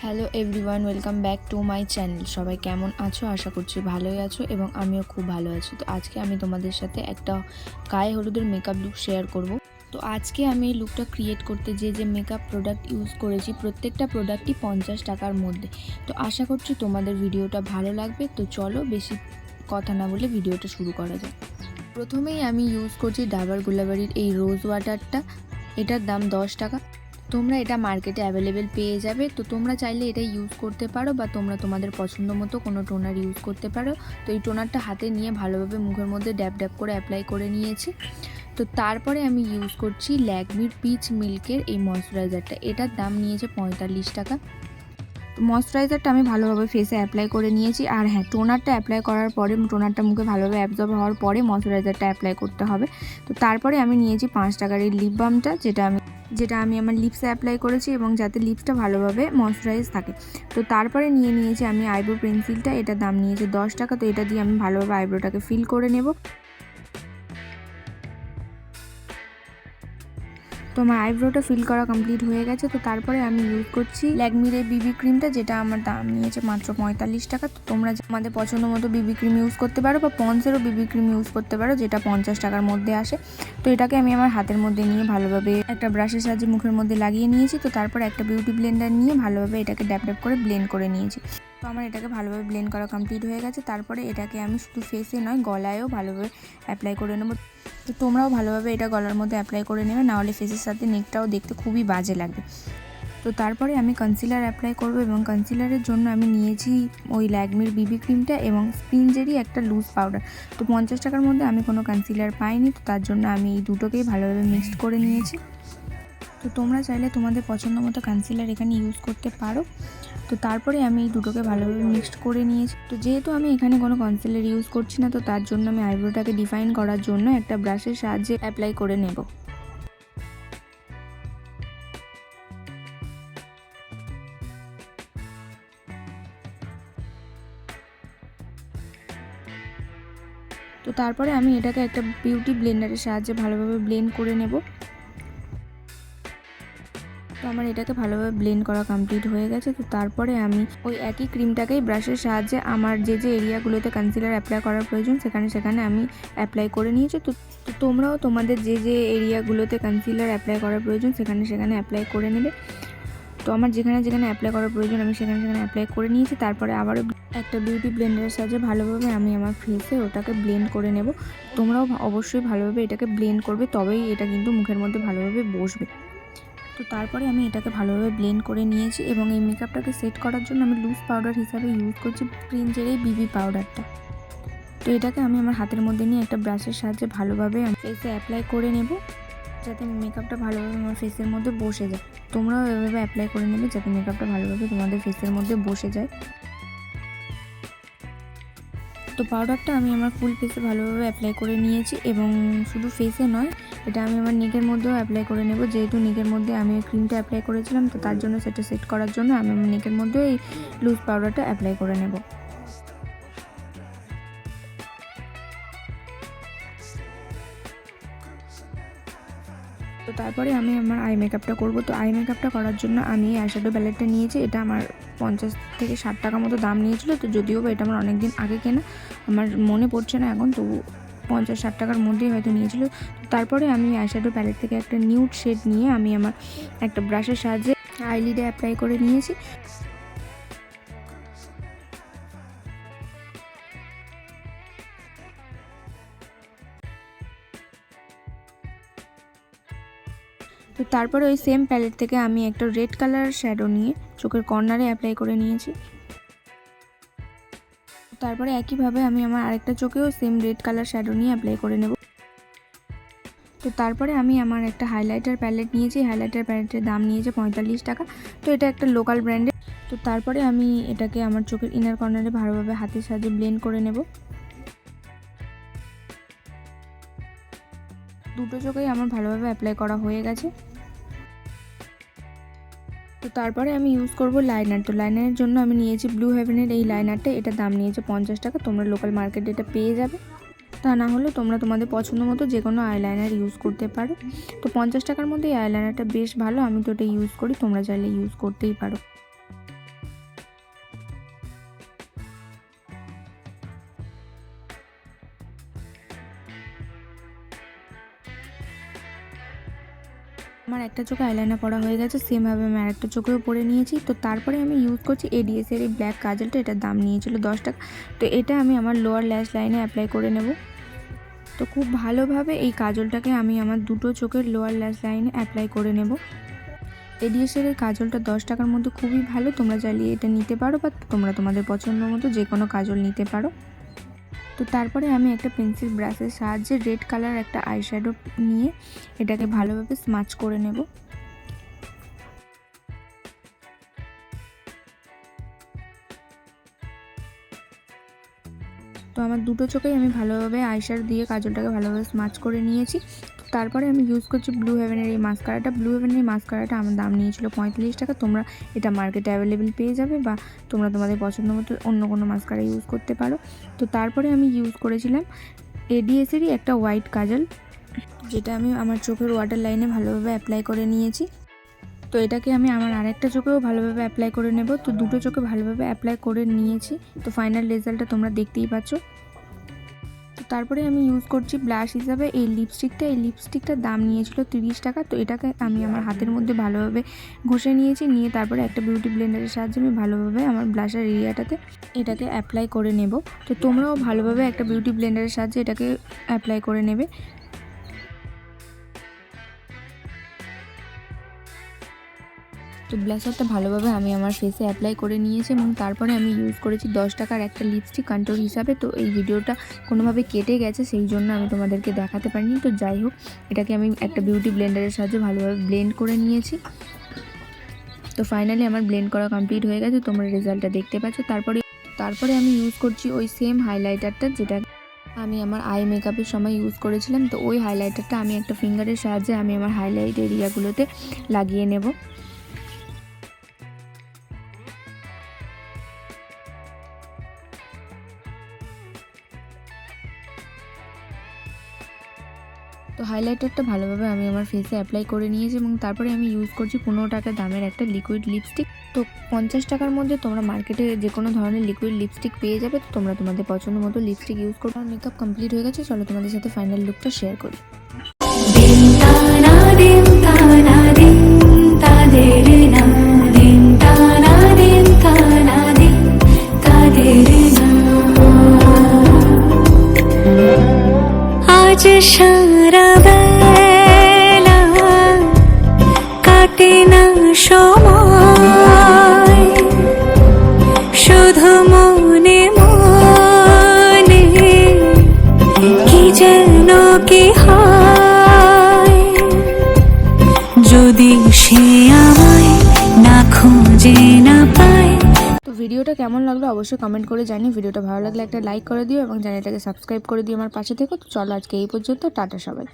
Hello everyone, welcome back to my channel. সবাই কেমন আছো? আশা করছি ভালোই আছো এবং আমিও খুব ভালো আছি। তো আজকে আমি তোমাদের সাথে একটা গায়ে হলুদের মেকআপ লুক শেয়ার করব। তো আজকে আমি এই লুকটা ক্রিয়েট করতে যে মেকআপ প্রোডাক্ট ইউজ করেছি, প্রত্যেকটা প্রোডাক্টই 50 টাকার মধ্যে। তো আশা করছি তোমাদের ভিডিওটা ভালো লাগবে। তো চলো বেশি কথা না বলে ভিডিওটা শুরু করা যাক। প্রথমেই আমি ইউজ করছি ডাবর গুলাবারির এই রোজ ওয়াটারটা। এটার দাম 10 টাকা। তোমরা এটা মার্কেটে অ্যাভেলেবেল পেয়ে যাবে। তো তোমরা চাইলে এটা ইউজ করতে পারো বা তোমরা তোমাদের পছন্দ মতো কোনো টোনার ইউজ করতে পারো। তো এই টোনারটা হাতে নিয়ে ভালোভাবে মুখের মধ্যে ড্যাব ড্যাব করে অ্যাপ্লাই করে নিয়েছি। তো তারপরে আমি ইউজ করছি ল্যাকমির পিচ মিল্কের এই ময়শ্চারাইজারটা। এটার দাম নিয়েছে 45 টাকা। ময়শ্চারাইজারটা আমি ভালোভাবে ফেসে অ্যাপ্লাই করে নিয়েছি। আর হ্যাঁ, টোনারটা অ্যাপ্লাই করার পরে, টোনারটা মুখে ভালোভাবে অ্যাবজর্ব হওয়ার পরে ময়শ্চারাইজারটা অ্যাপ্লাই করতে হবে। তো তারপরে আমি নিয়েছি 5 টাকার এই লিপ বামটা, যেটা আমি আমার লিপসে অ্যাপ্লাই করেছি এবং যাতে লিপসটা ভালোভাবে ময়শ্চারাইজ থাকে। তো তারপরে নিয়েছি আমি আইব্রো পেন্সিলটা। এটার দাম নিয়েছে 10 টাকা। তো এটা দিয়ে আমি ভালোভাবে আইব্রোটাকে ফিল করে নেব। তো আমার আইব্রোটা ফিল করা কমপ্লিট হয়ে গেছে। তো তারপরে আমি ইউজ করছি ল্যাকমির এই বিবি ক্রিমটা, যেটা আমার দাম নিয়েছে মাত্র 45 টাকা। তো তোমরা আমাদের পছন্দ মতো বিবি ক্রিম ইউজ করতে পারো বা পন্সেরও বিবি ক্রিম ইউজ করতে পারো, যেটা 50 টাকার মধ্যে আসে। তো এটাকে আমি আমার হাতের মধ্যে নিয়ে ভালোভাবে একটা ব্রাশের সাহায্যে মুখের মধ্যে লাগিয়ে নিয়েছি। তো তারপর একটা বিউটি ব্লেন্ডার নিয়ে ভালোভাবে এটাকে ড্যাপ ড্যাপ করে ব্লেন্ড করে নিয়েছি। তো আমার এটাকে ভালোভাবে ব্লেন্ড করা কমপ্লিট হয়ে গেছে। তারপরে এটাকে আমি শুধু ফেসে নয়, গলায়ও ভালোভাবে অ্যাপ্লাই করে নেবো। তো তোমরাও ভালোভাবে এটা গলার মধ্যে অ্যাপ্লাই করে নেবে, নাহলে ফেসের সাথে নেকটাও দেখতে খুবই বাজে লাগবে। তো তারপরে আমি কনসিলার অ্যাপ্লাই করব এবং কনসিলারের জন্য আমি নিয়েছি ওই ল্যাকমির বিবি ক্রিমটা এবং স্পিনজেরই একটা লুজ পাউডার। তো 50 টাকার মধ্যে আমি কোনো কনসিলার পাইনি, তো তার জন্য আমি এই দুটোকেই ভালোভাবে মিক্সড করে নিয়েছি। তো তোমরা চাইলে তোমাদের পছন্দ মতো কনসিলার এখানে ইউজ করতে পারো। তো তারপরে আমি এই দুটোকে ভালোভাবে মিক্সড করে নিয়েছি। তো যেহেতু আমি এখানে কোনো কনসিলার ইউজ করছি না, তো তার জন্য আমি আইব্রোটাকে ডিফাইন করার জন্য একটা ব্রাশের সাহায্যে অ্যাপ্লাই করে নেব। তো তারপরে আমি এটাকে একটা বিউটি ব্লেন্ডারের সাহায্যে ভালোভাবে ব্লেন্ড করে নেব। তো আমার এটাকে ভালোভাবে ব্লেন্ড করা কমপ্লিট হয়ে গেছে। তো তারপরে আমি ওই একই ক্রিমটাকেই ব্রাশের সাহায্যে আমার যে এরিয়াগুলোতে কনসিলার অ্যাপ্লাই করার প্রয়োজন সেখানে আমি অ্যাপ্লাই করে নিয়েছি। তো তোমরাও তোমাদের যে এরিয়াগুলোতে কনসিলার অ্যাপ্লাই করার প্রয়োজন সেখানে অ্যাপ্লাই করে নেবে। তো আমার যেখানে অ্যাপ্লাই করার প্রয়োজন আমি সেখানে অ্যাপ্লাই করে নিয়েছি। তারপরে আবারও একটা বিউটি ব্লেন্ডারের সাহায্যে ভালোভাবে আমি আমার ফেসে ওটাকে ব্লেন্ড করে নেব। তোমরাও অবশ্যই ভালোভাবে এটাকে ব্লেন্ড করবে, তবেই এটা কিন্তু মুখের মধ্যে ভালোভাবে বসবে। তো তারপরে আমি এটাকে ভালোভাবে ব্লেন্ড করে নিয়েছি এবং এই মেকআপটাকে সেট করার জন্য আমি লুজ পাউডার হিসাবে ইউজ করছি প্রিন্সের এই বিবি পাউডারটা। তো এটাকে আমি আমার হাতের মধ্যে নিয়ে একটা ব্রাশের সাহায্যে ভালোভাবে আমি ফেসে অ্যাপ্লাই করে নেব, যাতে মেকআপটা ভালোভাবে আমার ফেসের মধ্যে বসে যায়। তোমরাও এভাবে অ্যাপ্লাই করে নেবে যাতে মেকআপটা ভালোভাবে তোমাদের ফেসের মধ্যে বসে যায়। তো পাউডারটা আমি আমার ফুল ফেসে ভালোভাবে অ্যাপ্লাই করে নিয়েছি এবং শুধু ফেসে নয়, এটা আমি আমার নেকের মধ্যেও অ্যাপ্লাই করে নেব। যেহেতু নেকের মধ্যে আমি ক্রিমটা অ্যাপ্লাই করেছিলাম, তো তার জন্য সেটা সেট করার জন্য আমি আমার নেকের মধ্যেও এই লুজ পাউডারটা অ্যাপ্লাই করে নেব। তো তারপরে আমি আমার আই মেকআপটা করব। তো আই মেকআপটা করার জন্য আমি এই আইশ্যাডো প্যালেটটা নিয়েছি। এটা আমার 50 থেকে 60 টাকা মতো দাম নিয়েছিল। তো যদিও বা এটা আমার অনেক দিন আগে কেনা, আমার মনে পড়ছে না এখন, তো 50-60 টাকার মধ্যেই হয়তো নিয়েছিল। তারপরে আমি আইশ্যাডো প্যালেট থেকে একটা নিউড শেড নিয়ে আমি আমার একটা ব্রাশের সাহায্যে আইলিডে অ্যাপ্লাই করে নিয়েছি। তো তারপরে ওই সেম প্যালেট থেকে আমি একটা রেড কালার শ্যাডো নিয়ে চোখের কর্নারে অ্যাপ্লাই করে নিয়েছি। তারপরে একইভাবে আমি আমার আরেকটা চোখেও সেম রেড কালার শ্যাডো নিয়ে অ্যাপ্লাই করে নেব। তো তারপরে আমি আমার একটা হাইলাইটার প্যালেট নিয়েছি। হাইলাইটার প্যালেটের দাম নিয়েছে 45 টাকা। তো এটা একটা লোকাল ব্র্যান্ডের। তো তারপরে আমি এটাকে আমার চোখের ইনার কর্নারে ভালোভাবে হাতের সাহায্যে ব্লেন্ড করে নেব। দুটো চোখেই আমার ভালোভাবে অ্যাপ্লাই করা হয়ে গেছে। তো তারপরে আমি ইউজ করব লাইনার। তো লাইনারের জন্য আমি নিয়েছি ব্লু হেভেনের এই লাইনারটা। এটার দাম নিয়েছে 50 টাকা। তোমরা লোকাল মার্কেটে এটা পেয়ে যাবে, তা না হলে তোমরা তোমাদের পছন্দ মতো যে কোনো আইলাইনার ইউজ করতে পারো। তো 50 টাকার মধ্যে এই আইলাইনারটা বেশ ভালো, আমি তো এটা ইউজ করি, তোমরা চাইলে ইউজ করতেই পারো। আমার একটা চোখে আইলাইনার পরা হয়ে গেছে, সেমভাবে আমি আরেকটা চোখেও পরে নিয়েছি। তো তারপরে আমি ইউজ করছি এডিএস এর এই ব্ল্যাক কাজলটা। এটার দাম নিয়েছিল 10 টাকা। তো এটা আমি আমার লোয়ার ল্যাশ লাইনে অ্যাপ্লাই করে নেব। তো খুব ভালোভাবে এই কাজলটাকে আমি আমার দুটো চোখের লোয়ার ল্যাশ লাইনে অ্যাপ্লাই করে নেব। এডিএস এর এই কাজলটা 10 টাকার মধ্যে খুবই ভালো, তোমরা চাইলে এটা নিতে পারো বা তোমরা তোমাদের পছন্দ মতো যে কোনো কাজল নিতে পারো। তো তারপরে আমি একটা পেন্সিল ব্রাশের সাহায্যে রেড কালার একটা আইশ্যাডো নিয়ে এটাকে ভালোভাবে স্মাচ করে নেব। তো আমার দুটো চোখেই আমি ভালোভাবে আইশ্যাডো দিয়ে কাজলটাকে ভালোভাবে স্মাচ করে নিয়েছি। তারপরে আমি ইউজ করছি ব্লু হেভেনের এই মাস্কারাটা। ব্লু হেভেনের এই মাস্কারাটা আমার দাম নিয়েছিল 45 টাকা। তোমরা এটা মার্কেটে অ্যাভেলেবেল পেয়ে যাবে বা তোমরা তোমাদের পছন্দ মতো অন্য কোনো মাস্কারা ইউজ করতে পারো। তো তারপরে আমি ইউজ করেছিলাম এডিএসেরই একটা হোয়াইট কাজল, যেটা আমি আমার চোখের ওয়াটার লাইনে ভালোভাবে অ্যাপ্লাই করে নিয়েছি। তো এটাকে আমি আমার আরেকটা চোখেও ভালোভাবে অ্যাপ্লাই করে নেব। তো দুটো চোখে ভালোভাবে অ্যাপ্লাই করে নিয়েছি। তো ফাইনাল রেজাল্টটা তোমরা দেখতেই পাচ্ছ। তো তারপরে আমি ইউজ করছি ব্লাশ হিসাবে এই লিপস্টিকটা। এই লিপস্টিকটার দাম নিয়েছিল 30 টাকা। তো এটাকে আমি আমার হাতের মধ্যে ভালোভাবে ঘষে নিয়েছি, নিয়ে তারপরে একটা বিউটি ব্লেন্ডারের সাহায্যে আমি ভালোভাবে আমার ব্লাশের এরিয়াটাতে এটাকে অ্যাপ্লাই করে নেব। তো তোমরাও ভালোভাবে একটা বিউটি ব্লেন্ডারের সাহায্যে এটাকে অ্যাপ্লাই করে নেবে। তো ব্লাশারটা ভালোভাবে আমি আমার ফেসে অ্যাপ্লাই করে নিয়েছি এবং তারপরে আমি ইউজ করেছি 10 টাকার একটা লিপস্টিক কন্ট্রোল হিসাবে। তো এই ভিডিওটা কোনোভাবে কেটে গেছে, সেই জন্য আমি তোমাদেরকে দেখাতে পারিনি। তো যাই হোক, এটাকে আমি একটা বিউটি ব্লেন্ডারের সাহায্যে ভালোভাবে ব্লেন্ড করে নিয়েছি। তো ফাইনালি আমার ব্লেন্ড করা কমপ্লিট হয়ে গেছে, তোমরা রেজাল্টটা দেখতে পাচ্ছ। তারপরে আমি ইউজ করছি ওই সেম হাইলাইটারটা যেটা আমি আমার আই মেকআপের সময় ইউজ করেছিলাম। তো ওই হাইলাইটারটা আমি একটা ফিঙ্গারের সাহায্যে আমি আমার হাইলাইট এরিয়াগুলোতে লাগিয়ে নেব। তো হাইলাইটারটা ভালোভাবে আমি আমার ফেসে অ্যাপ্লাই করে নিয়েছি এবং তারপরে আমি ইউজ করছি 15 টাকা দামের একটা লিকুইড লিপস্টিক। তো 50 টাকার মধ্যে তোমরা মার্কেটে যে কোনো ধরনের লিকুইড লিপস্টিক পেয়ে যাবে। তো তোমরা তোমাদের পছন্দ মতো লিপস্টিক ইউজ করো। আমার মেকআপ কমপ্লিট হয়ে গেছে, চলো তোমাদের সাথে ফাইনাল লুকটা শেয়ার করি। আজ সারা বেলা কাটে না সময়, শুধু মনে মনে কি যেন কি হয়, যদি সে আমায় না খুঁজে না পায়। তো ভিডিওটা কেমন লাগলো অবশ্যই কমেন্ট করে জানিও। ভিডিওটা ভালো লাগলে একটা লাইক করে দিও এবং চ্যানেলটাকে সাবস্ক্রাইব করে দিও আমার পাশে থেকো। তো চলো আজকে এই পর্যন্ত, টাটা সবাই।